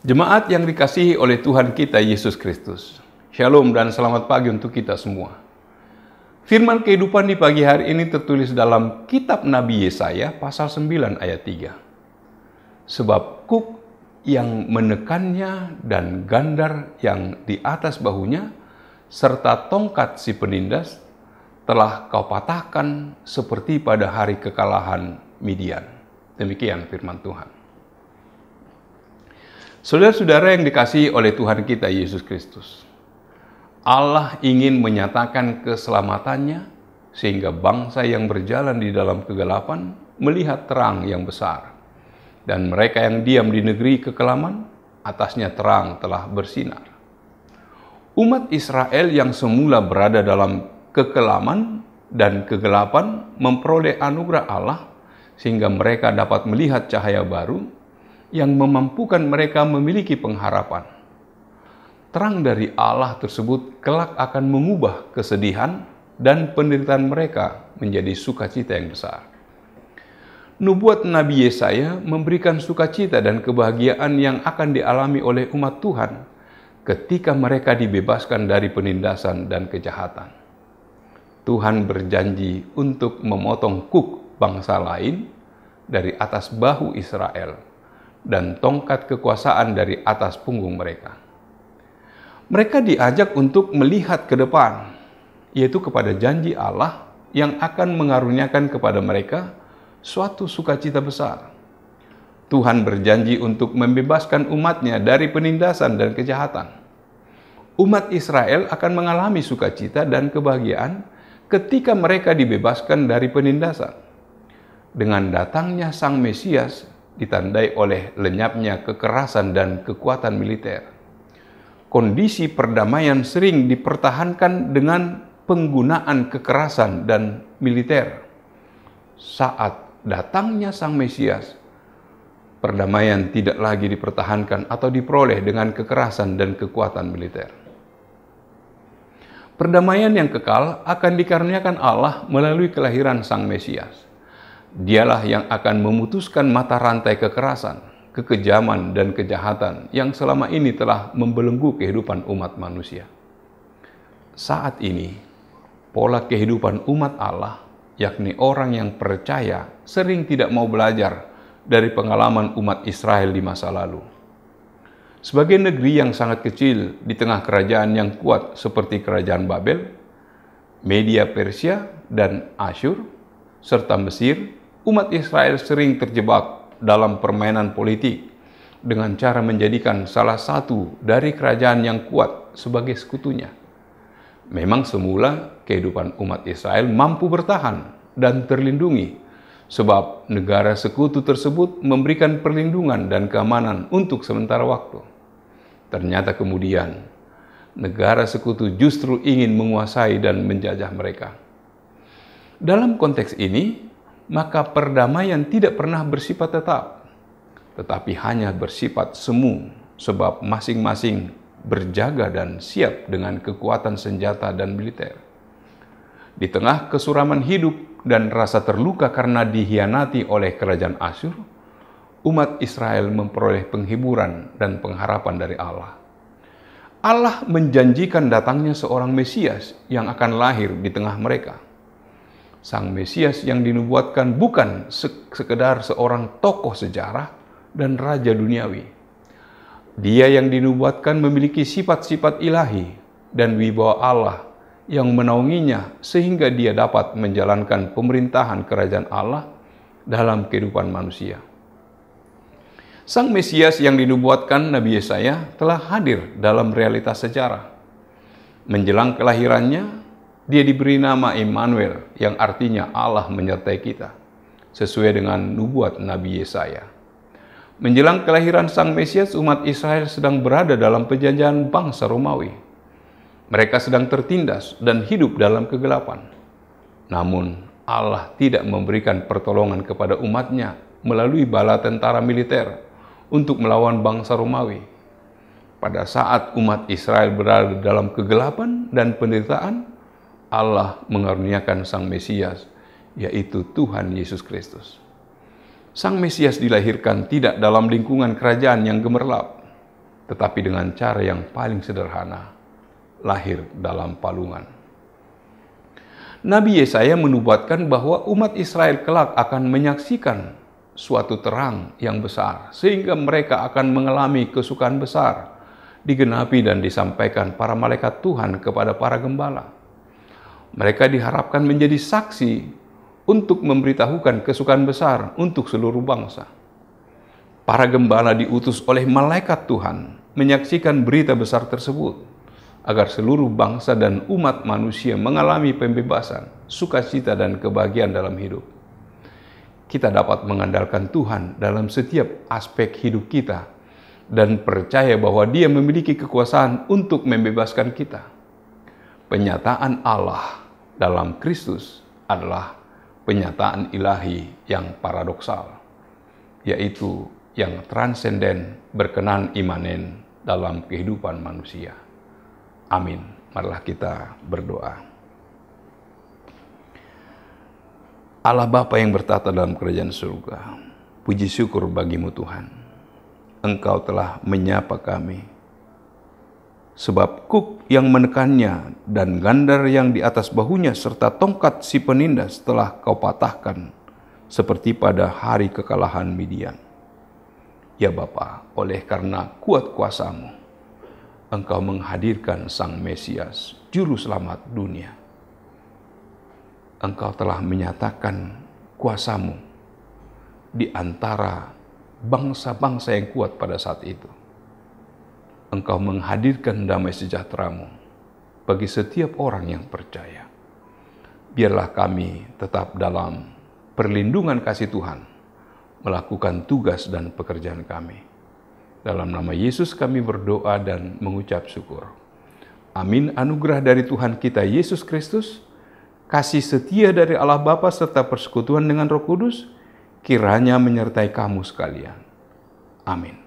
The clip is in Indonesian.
Jemaat yang dikasihi oleh Tuhan kita Yesus Kristus. Shalom dan selamat pagi untuk kita semua. Firman kehidupan di pagi hari ini tertulis dalam kitab Nabi Yesaya pasal 9 ayat 3. Sebab kuk yang menekannya dan gandar yang di atas bahunya, serta tongkat si penindas, telah kau patahkan seperti pada hari kekalahan Midian. Demikian firman Tuhan. Saudara-saudara yang dikasihi oleh Tuhan kita Yesus Kristus, Allah ingin menyatakan keselamatannya sehingga bangsa yang berjalan di dalam kegelapan melihat terang yang besar. Dan mereka yang diam di negeri kekelaman, atasnya terang telah bersinar. Umat Israel yang semula berada dalam kekelaman dan kegelapan memperoleh anugerah Allah sehingga mereka dapat melihat cahaya baru yang memampukan mereka memiliki pengharapan. Terang dari Allah tersebut kelak akan mengubah kesedihan dan penderitaan mereka menjadi sukacita yang besar. Nubuat Nabi Yesaya memberikan sukacita dan kebahagiaan yang akan dialami oleh umat Tuhan ketika mereka dibebaskan dari penindasan dan kejahatan. Tuhan berjanji untuk memotong kuk bangsa lain dari atas bahu Israel dan tongkat kekuasaan dari atas punggung mereka. Mereka diajak untuk melihat ke depan, yaitu kepada janji Allah yang akan mengaruniakan kepada mereka suatu sukacita besar. Tuhan berjanji untuk membebaskan umatnya dari penindasan dan kejahatan. Umat Israel akan mengalami sukacita dan kebahagiaan ketika mereka dibebaskan dari penindasan. Dengan datangnya Sang Mesias, ditandai oleh lenyapnya kekerasan dan kekuatan militer. Kondisi perdamaian sering dipertahankan dengan penggunaan kekerasan dan militer. Saat datangnya Sang Mesias, perdamaian tidak lagi dipertahankan atau diperoleh dengan kekerasan dan kekuatan militer. Perdamaian yang kekal akan dikaruniakan Allah melalui kelahiran Sang Mesias. Dialah yang akan memutuskan mata rantai kekerasan, kekejaman, dan kejahatan yang selama ini telah membelenggu kehidupan umat manusia. Saat ini, pola kehidupan umat Allah, yakni orang yang percaya, sering tidak mau belajar dari pengalaman umat Israel di masa lalu. Sebagai negeri yang sangat kecil di tengah kerajaan yang kuat seperti kerajaan Babel, Media Persia, dan Asyur, serta Mesir, umat Israel sering terjebak dalam permainan politik dengan cara menjadikan salah satu dari kerajaan yang kuat sebagai sekutunya. Memang semula kehidupan umat Israel mampu bertahan dan terlindungi sebab negara sekutu tersebut memberikan perlindungan dan keamanan untuk sementara waktu. Ternyata kemudian negara sekutu justru ingin menguasai dan menjajah mereka. Dalam konteks ini, maka perdamaian tidak pernah bersifat tetap, tetapi hanya bersifat semu, sebab masing-masing berjaga dan siap dengan kekuatan senjata dan militer. Di tengah kesuraman hidup dan rasa terluka karena dikhianati oleh kerajaan Asyur, umat Israel memperoleh penghiburan dan pengharapan dari Allah. Allah menjanjikan datangnya seorang Mesias yang akan lahir di tengah mereka. Sang Mesias yang dinubuatkan bukan sekedar seorang tokoh sejarah dan raja duniawi. Dia yang dinubuatkan memiliki sifat-sifat ilahi dan wibawa Allah yang menaunginya sehingga dia dapat menjalankan pemerintahan kerajaan Allah dalam kehidupan manusia. Sang Mesias yang dinubuatkan Nabi Yesaya telah hadir dalam realitas sejarah. Menjelang kelahirannya, dia diberi nama Immanuel, yang artinya Allah menyertai kita, sesuai dengan nubuat Nabi Yesaya. Menjelang kelahiran Sang Mesias, umat Israel sedang berada dalam penjajahan bangsa Romawi. Mereka sedang tertindas dan hidup dalam kegelapan. Namun, Allah tidak memberikan pertolongan kepada umatnya melalui bala tentara militer untuk melawan bangsa Romawi. Pada saat umat Israel berada dalam kegelapan dan penderitaan, Allah mengaruniakan Sang Mesias, yaitu Tuhan Yesus Kristus. Sang Mesias dilahirkan tidak dalam lingkungan kerajaan yang gemerlap. tetapi dengan cara yang paling sederhana, lahir dalam palungan. Nabi Yesaya menubuatkan bahwa umat Israel kelak akan menyaksikan suatu terang yang besar, sehingga mereka akan mengalami kesukaan besar, digenapi dan disampaikan para malaikat Tuhan kepada para gembala. Mereka diharapkan menjadi saksi untuk memberitahukan kesukaan besar untuk seluruh bangsa. Para gembala diutus oleh malaikat Tuhan menyaksikan berita besar tersebut, agar seluruh bangsa dan umat manusia mengalami pembebasan, sukacita dan kebahagiaan dalam hidup. Kita dapat mengandalkan Tuhan dalam setiap aspek hidup kita dan percaya bahwa Dia memiliki kekuasaan untuk membebaskan kita. Penyataan Allah dalam Kristus adalah penyataan ilahi yang paradoksal, yaitu yang transenden, berkenan, imanen dalam kehidupan manusia. Amin. Marilah kita berdoa. Allah Bapa yang bertata dalam kerajaan surga, puji syukur bagimu Tuhan. Engkau telah menyapa kami. Sebab kuk yang menekannya dan gandar yang di atas bahunya serta tongkat si penindas telah kau patahkan seperti pada hari kekalahan Midian. Ya Bapa, oleh karena kuat kuasamu, Engkau menghadirkan Sang Mesias, Juru Selamat dunia. Engkau telah menyatakan kuasamu di antara bangsa-bangsa yang kuat pada saat itu. Engkau menghadirkan damai sejahtera-Mu bagi setiap orang yang percaya. Biarlah kami tetap dalam perlindungan kasih Tuhan, melakukan tugas dan pekerjaan kami. Dalam nama Yesus kami berdoa dan mengucap syukur. Amin. Anugerah dari Tuhan kita Yesus Kristus, kasih setia dari Allah Bapa serta persekutuan dengan Roh Kudus, kiranya menyertai kamu sekalian. Amin.